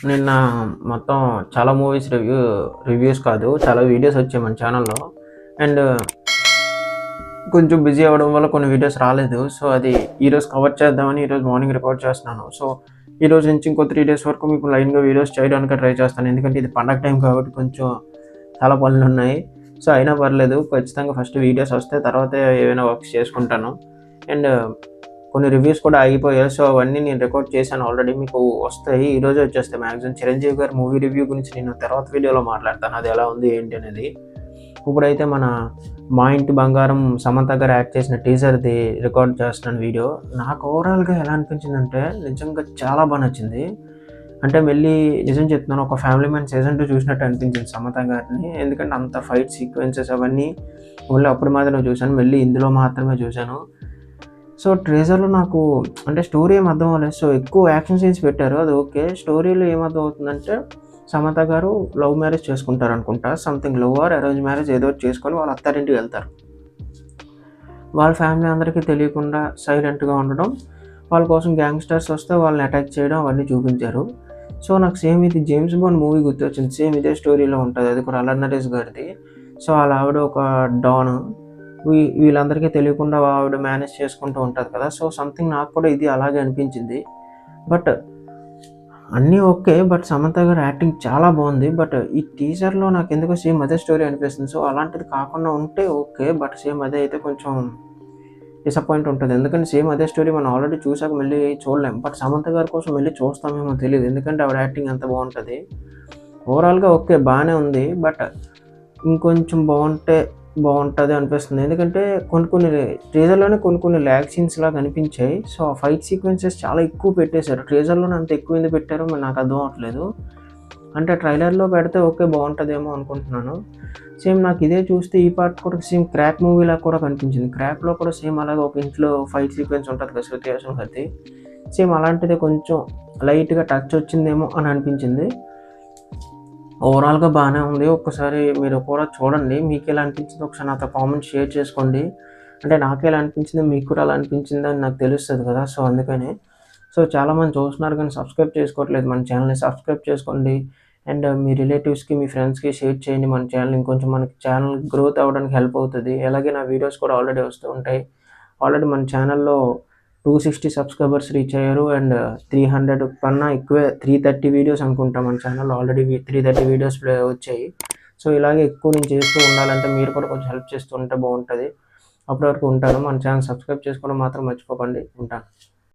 నిన్న మొత్తం చాలా మూవీస్ రివ్యూస్ కాదు, చాలా వీడియోస్ వచ్చాయి మన ఛానల్‌లో. అండ్ కొంచెం బిజీ అవ్వడం వల్ల కొన్ని వీడియోస్ రాలేదు. సో, అది ఈరోజు కవర్ చేద్దామని ఈరోజు మార్నింగ్ రికార్డ్ చేస్తున్నాను. సో, ఈరోజు నుంచి ఇంకో 3 డేస్ వరకు మీకు లైన్‌గా వీడియోస్ చేయడానికి ట్రై చేస్తాను. ఎందుకంటే ఇది పండగ టైం కాబట్టి కొంచెం చాలా పనులున్నాయి. సో, అయినా పర్లేదు, ఖచ్చితంగా ఫస్ట్ వీడియోస్ వస్తాయి. తర్వాత ఏవైనా వర్క్స్ చేసుకుంటాను. అండ్ కొన్ని రివ్యూస్ కూడా ఆగిపోయాయి. సో, అవన్నీ నేను రికార్డ్ చేశాను ఆల్రెడీ. మీకు వస్తాయి. ఈరోజే వచ్చేస్తాయి మ్యాక్సిమం. చిరంజీవి గారి మూవీ రివ్యూ గురించి నేను తర్వాత వీడియోలో మాట్లాడతాను. అది ఎలా ఉంది ఏంటి అనేది. ఇప్పుడైతే మన మా ఇంటి బంగారం సమంత గారు యాక్ట్ చేసిన టీజర్‌ది రికార్డ్ చేస్తున్నాను వీడియో. నాకు ఓవరాల్‌గా ఎలా అనిపించిందంటే నిజంగా చాలా నచ్చింది. అంటే మళ్ళీ నిజం చెప్తున్నాను, ఒక ఫ్యామిలీ మ్యాన్ సీజన్ 2 చూసినట్టు అనిపించింది సమంత గారిని. ఎందుకంటే అంత ఫైట్ సీక్వెన్సెస్ అవన్నీ ఓన్లీ అప్పుడు మాత్రమే చూశాను. మళ్ళీ ఇందులో మాత్రమే చూశాను. సో, ట్రేజర్‌లో నాకు అంటే స్టోరీ ఏమి అర్థం అవ్వలేదు. సో, ఎక్కువ యాక్షన్ సీన్స్ పెట్టారు. అది ఓకే. స్టోరీలో ఏమర్థం అవుతుందంటే సమంత గారు లవ్ మ్యారేజ్ చేసుకుంటారనుకుంటా. Something love or arrange marriage ఏదో ఒకటి చేసుకొని వాళ్ళ అత్తారింటికి వెళ్తారు. వాళ్ళ ఫ్యామిలీ అందరికీ తెలియకుండా సైలెంట్‌గా ఉండడం, వాళ్ళ కోసం గ్యాంగ్‌స్టర్స్ వస్తే వాళ్ళని అటాక్ చేయడం అవన్నీ చూపించారు. సో, నాకు సేమ్ ఇది 'జేమ్స్ బాండ్' మూవీ గుర్తొచ్చింది. సేమ్ ఇదే స్టోరీలో ఉంటది. అది కూడా అల్లరి నరేష్ గారిది. సో, ఆళ్ళ ఆవిడ ఒక డాను. వీళ్ళందరికీ తెలియకుండా ఆవిడ మేనేజ్ చేసుకుంటూ ఉంటది కదా! సో, సంథింగ్ నాకు కూడా ఇది అలాగే అనిపించింది. బట్ అన్నీ ఓకే. బట్ సమంత గారి యాక్టింగ్ చాలా బావుంది. బట్ ఈ టీజర్‌లో నాకెందుకో సేమ్ అదే స్టోరీ అనిపిస్తుంది. సో, అలాంటిది కాకుండా ఉంటే ఓకే. బట్ సేమ్ అదే అయితే కొంచెం డిసప్పాయింట్ ఉంటది. ఎందుకంటే సేమ్ అదే స్టోరీ మనం ఆల్రెడీ చూసాక మళ్ళీ చూడలేం. బట్ సమంత గారి కోసం మళ్ళీ చూస్తామేమో తెలీదు. ఎందుకంటే ఆవిడ యాక్టింగ్ అంత బావుంటది. ఓవరాల్‌గా ఓకే. బానే ఉంది. బట్ ఇంకొంచెం బావుంటే బావుంటది అనిపిస్తుంది. ఎందుకంటే కొన్ని టీజర్‌లోనే కొన్ని ల్యాగ్ సీన్స్ లాగా అనిపించాయి. సో, ఆ ఫైట్ సీక్వెన్సెస్ చాలా ఎక్కువ పెట్టేశారు. టీజర్‌లోనే అంత ఎక్కువ ఎందుకు పెట్టారో మరి నాకు అర్థం అవ్వట్లేదు. అంటే ట్రైలర్‌లో పెడితే ఓకే బావుంటదేమో అనుకుంటున్నాను. సేమ్ నాకు ఇదే చూస్తే ఈ పార్ట్ కూడా సేమ్ 'క్రాక్' మూవీలా కూడా కనిపించింది. 'క్రాక్‌లో' కూడా సేమ్ అలాగే ఒక ఇంట్లో ఫైట్ సీక్వెన్స్ ఉంటది కదా! 'శృతి హాసన్' గారిది. సేమ్ అలాంటిదే కొంచెం లైట్‌గా టచ్ వచ్చిందేమో అని అనిపించింది. ఓవరాల్‌గా బానే ఉంది. ఒక్కసారి మీరు కూడా చూడండి. మీకెలా అనిపించిందో ఒకసారి నాతో కామెంట్ షేర్ చేసుకోండి. అంటే నాకెలా అనిపించిందో మీకు కూడా అలా అనిపించిందా అని నాకు తెలుస్తది కదా! సో, అందుకని. సో, చాలామంది చూస్తున్నారు కానీ సబ్స్క్రైబ్ చేసుకోవట్లేదు మన ఛానెల్‌ని. సబ్స్క్రైబ్ చేసుకోండి. అండ్ మీ రిలేటివ్స్‌కి, మీ ఫ్రెండ్స్‌కి షేర్ చేయండి మన ఛానెల్. ఇంకొంచెం మనకి ఛానెల్ గ్రోత్ అవ్వడానికి హెల్ప్ అవుతది. అలాగే నా వీడియోస్ కూడా ఆల్రెడీ వస్తూ ఉంటాయి. ఆల్రెడీ మన ఛానెల్‌లో 260 సబ్స్క్రైబర్స్ రీచ్ అయ్యారు. అండ్ 300 కన్నా ఎక్కువే 330 వీడియోస్ అనుకుంటా మన ఛానెల్‌లో ఆల్రెడీ 330 వీడియోస్ వచ్చాయి. సో, ఇలాగే ఎక్కువ నేను చేస్తూ ఉండాలంటే మీరు కూడా కొంచెం హెల్ప్ చేస్తూ ఉంటే బావుంటది. అప్పటి వరకు ఉంటాను. మన ఛానెల్ సబ్స్క్రైబ్ చేసుకోవడం మాత్రం మర్చిపోకండి. ఉంటాను.